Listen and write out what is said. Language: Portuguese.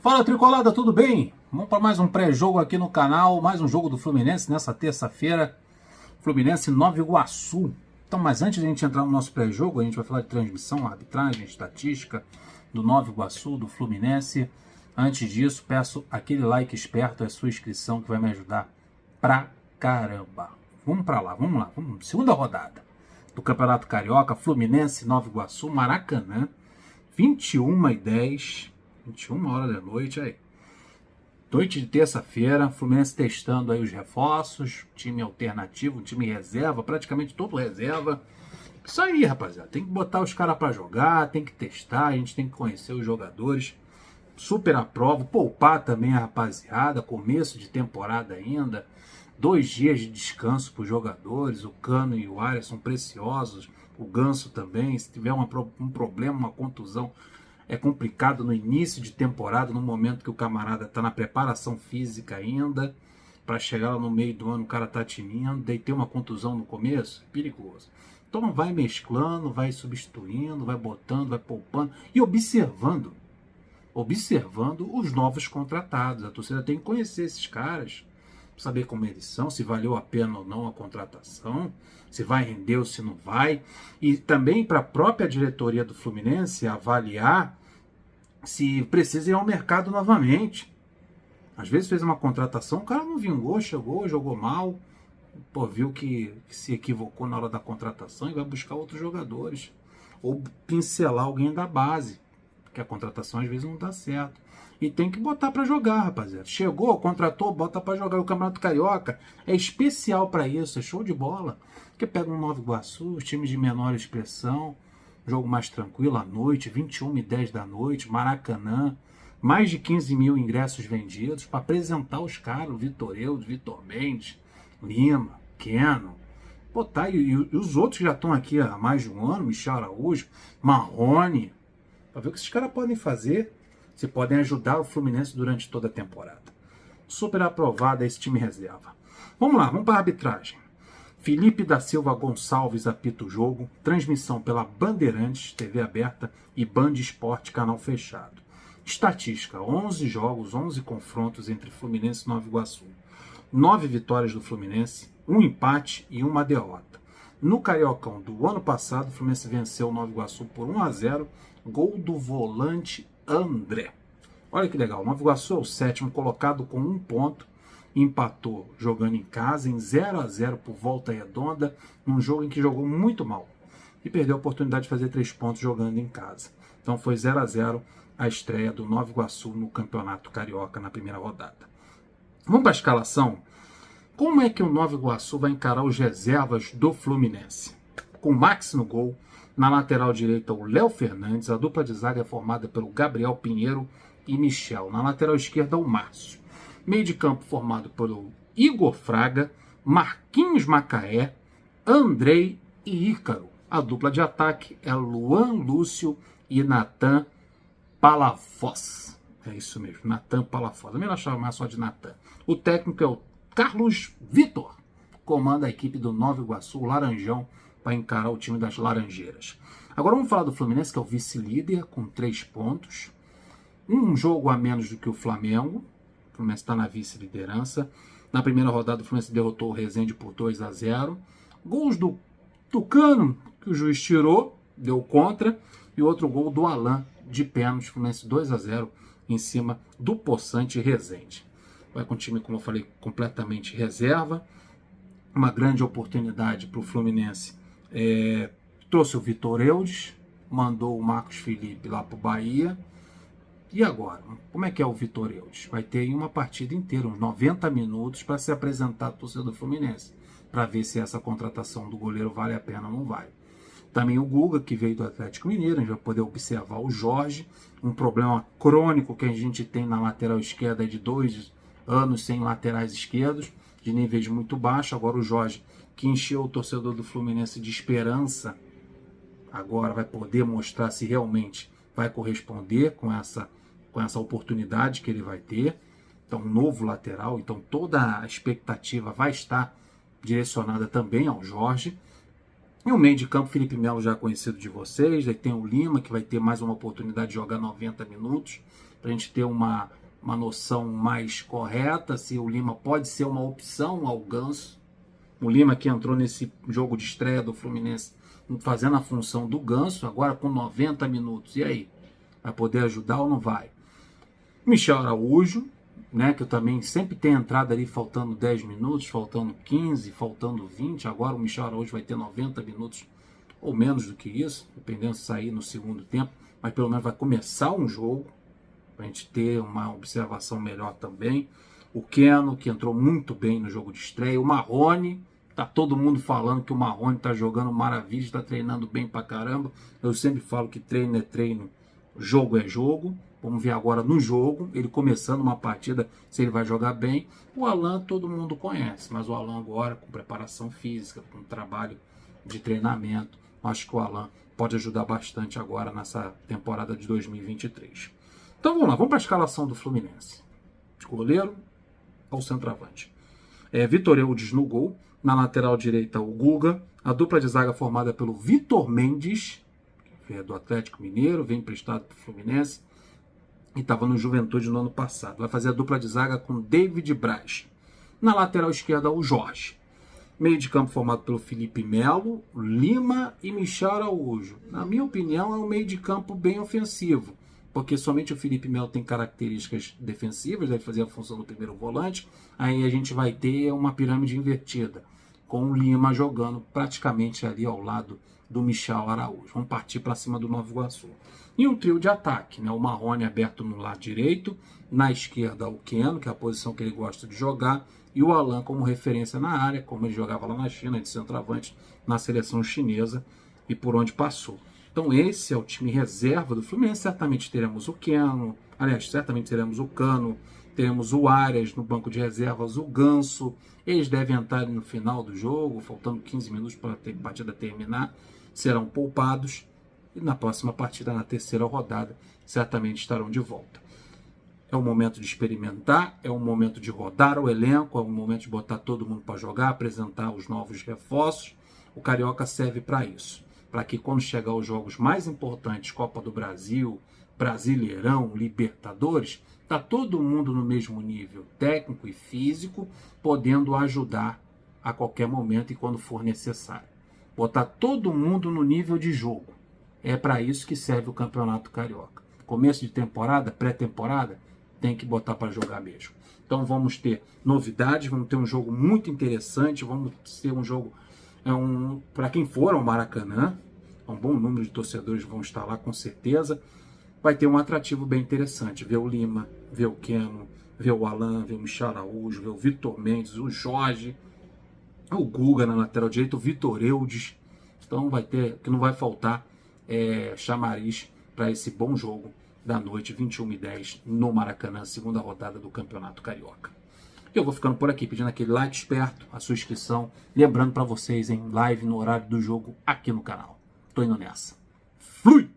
Fala Tricolada, tudo bem? Vamos para mais um pré-jogo aqui no canal, mais um jogo do Fluminense nessa terça-feira, Fluminense Nova Iguaçu. Então, mas antes de a gente entrar no nosso pré-jogo, a gente vai falar de transmissão, arbitragem, estatística do Nova Iguaçu, do Fluminense. Antes disso, peço aquele like esperto, a sua inscrição que vai me ajudar pra caramba. Vamos para lá, vamos lá, segunda rodada do Campeonato Carioca, Fluminense Nova Iguaçu, Maracanã, 21h10. 21 horas da noite, aí. Noite de terça-feira, Fluminense testando aí os reforços, time alternativo, time reserva, praticamente todo reserva. Isso aí, rapaziada, tem que botar os caras pra jogar, tem que testar, a gente tem que conhecer os jogadores. Super aprovo, poupar também a rapaziada, começo de temporada ainda. 2 dias de descanso para os jogadores, o Cano e o Arias são preciosos, o Ganso também, se tiver um problema, uma contusão, é complicado no início de temporada, no momento que o camarada está na preparação física ainda, para chegar lá no meio do ano o cara está tinindo, daí ter uma contusão no começo, é perigoso. Então vai mesclando, vai substituindo, vai botando, vai poupando e observando os novos contratados. A torcida tem que conhecer esses caras, saber como eles são, se valeu a pena ou não a contratação, se vai render ou se não vai, e também para a própria diretoria do Fluminense avaliar se precisa ir ao mercado novamente. Às vezes fez uma contratação, o cara não vingou, chegou, jogou mal, viu que se equivocou na hora da contratação e vai buscar outros jogadores, ou pincelar alguém da base, porque a contratação às vezes não dá certo. E tem que botar para jogar, rapaziada. Chegou, contratou, bota para jogar. O Campeonato Carioca é especial para isso, é show de bola. Porque pega um Nova Iguaçu, os times de menor expressão, jogo mais tranquilo à noite, 21h10 da noite, Maracanã, mais de 15 mil ingressos vendidos para apresentar os caras, o Vitor Eudes, Vitor Mendes, Lima, Keno. Pô, tá, e os outros que já estão aqui há mais de um ano, Michel Araújo, Marrone, para ver o que esses caras podem fazer. Se podem ajudar o Fluminense durante toda a temporada. Super aprovado esse time reserva. Vamos lá, vamos para a arbitragem. Felipe da Silva Gonçalves apita o jogo. Transmissão pela Bandeirantes, TV aberta e Band Esporte, canal fechado. Estatística, 11 jogos, 11 confrontos entre Fluminense e Nova Iguaçu. 9 vitórias do Fluminense, 1 empate e 1 derrota. No Cariocão do ano passado, o Fluminense venceu o Nova Iguaçu por 1-0, gol do volante André. Olha que legal, o Nova Iguaçu é o 7º colocado com 1 ponto, empatou jogando em casa em 0-0 por Volta Redonda, num jogo em que jogou muito mal e perdeu a oportunidade de fazer 3 pontos jogando em casa. Então foi 0-0 a estreia do Nova Iguaçu no Campeonato Carioca na primeira rodada. Vamos para a escalação. Como é que o Nova Iguaçu vai encarar os reservas do Fluminense? Com Max no gol. Na lateral direita, o Léo Fernandes. A dupla de zaga é formada pelo Gabriel Pinheiro e Michel. Na lateral esquerda, o Márcio. Meio de campo formado pelo Igor Fraga, Marquinhos Macaé, Andrei e Ícaro. A dupla de ataque é Luan Lúcio e Natan Palafós. É isso mesmo, Natan Palafós. É melhor chamar só de Natan. O técnico é o Carlos Vitor. Comanda a equipe do Nova Iguaçu, o Laranjão, para encarar o time das Laranjeiras. Agora vamos falar do Fluminense, que é o vice-líder, com 3 pontos. Um jogo a menos do que o Flamengo. O Fluminense está na vice-liderança. Na primeira rodada, o Fluminense derrotou o Resende por 2-0. Gols do Tucano, que o juiz tirou, deu contra. E outro gol do Alan, de pênalti. Fluminense 2-0 em cima do Poçante Resende. Vai com o time, como eu falei, completamente reserva. Uma grande oportunidade para o Fluminense. Trouxe o Vitor Eudes, mandou o Marcos Felipe lá para o Bahia. E agora? Como é que é o Vitor Eudes? Vai ter uma partida inteira, uns 90 minutos, para se apresentar à torcida do Fluminense, para ver se essa contratação do goleiro vale a pena ou não vale. Também o Guga, que veio do Atlético Mineiro, a gente vai poder observar o Jorge, um problema crônico que a gente tem na lateral esquerda de 2 anos sem laterais esquerdos, de níveis muito baixos. Agora o Jorge, que encheu o torcedor do Fluminense de esperança, agora vai poder mostrar se realmente vai corresponder com essa oportunidade que ele vai ter. Então, um novo lateral, então toda a expectativa vai estar direcionada também ao Jorge. E o meio de campo, Felipe Melo já conhecido de vocês, aí tem o Lima, que vai ter mais uma oportunidade de jogar 90 minutos, para a gente ter uma noção mais correta se o Lima pode ser uma opção ao Ganso. O Lima que entrou nesse jogo de estreia do Fluminense fazendo a função do Ganso, agora com 90 minutos. E aí? Vai poder ajudar ou não vai? Michel Araújo, né, que eu também sempre tenho entrado ali faltando 10 minutos, faltando 15, faltando 20. Agora o Michel Araújo vai ter 90 minutos ou menos do que isso, dependendo se sair no segundo tempo, mas pelo menos vai começar um jogo, para a gente ter uma observação melhor também. O Keno, que entrou muito bem no jogo de estreia. O Marrone, tá todo mundo falando que o Marrone tá jogando maravilha, está treinando bem pra caramba. Eu sempre falo que treino é treino, jogo é jogo. Vamos ver agora no jogo, ele começando uma partida, se ele vai jogar bem. O Alan todo mundo conhece, mas o Alan agora com preparação física, com trabalho de treinamento, acho que o Alan pode ajudar bastante agora nessa temporada de 2023. Então vamos lá, vamos para a escalação do Fluminense. De goleiro ao centroavante. Vitor Eudes no gol. Na lateral direita, o Guga. A dupla de zaga formada pelo Vitor Mendes, que é do Atlético Mineiro, vem emprestado para o Fluminense e estava no Juventude no ano passado. Vai fazer a dupla de zaga com David Braz. Na lateral esquerda, o Jorge. Meio de campo formado pelo Felipe Melo, Lima e Michel Araújo. Na minha opinião, é um meio de campo bem ofensivo, porque somente o Felipe Melo tem características defensivas, deve fazer a função do primeiro volante. Aí a gente vai ter uma pirâmide invertida, com o Lima jogando praticamente ali ao lado do Michel Araújo. Vamos partir para cima do Nova Iguaçu. E um trio de ataque, né? O Marrone aberto no lado direito, na esquerda o Keno, que é a posição que ele gosta de jogar, e o Alan como referência na área, como ele jogava lá na China, de centroavante, na seleção chinesa, e por onde passou. Então esse é o time reserva do Fluminense. Certamente teremos o Keno, aliás, certamente teremos o Cano, teremos o Arias no banco de reservas, o Ganso. Eles devem entrar no final do jogo, faltando 15 minutos para a partida terminar, serão poupados e na próxima partida, na terceira rodada, certamente estarão de volta. É o momento de experimentar, é o momento de rodar o elenco, é o momento de botar todo mundo para jogar, apresentar os novos reforços. O Carioca serve para isso, para que quando chegar os jogos mais importantes, Copa do Brasil, Brasileirão, Libertadores, está todo mundo no mesmo nível técnico e físico, podendo ajudar a qualquer momento e quando for necessário. Botar todo mundo no nível de jogo. É para isso que serve o Campeonato Carioca. Começo de temporada, pré-temporada, tem que botar para jogar mesmo. Então vamos ter novidades, vamos ter um jogo muito interessante, vamos ter um jogo, para quem for ao Maracanã, um bom número de torcedores vão estar lá com certeza. Vai ter um atrativo bem interessante, ver o Lima, ver o Keno, ver o Alan, ver o Michel Araújo, ver o Vitor Mendes, o Jorge, o Guga na lateral direita, o Vitor Eudes. Então vai ter, que não vai faltar chamariz para esse bom jogo da noite, 21h10, no Maracanã, segunda rodada do Campeonato Carioca. Eu vou ficando por aqui, pedindo aquele like esperto, a sua inscrição, lembrando para vocês em live no horário do jogo aqui no canal. Tô indo nessa. Flui!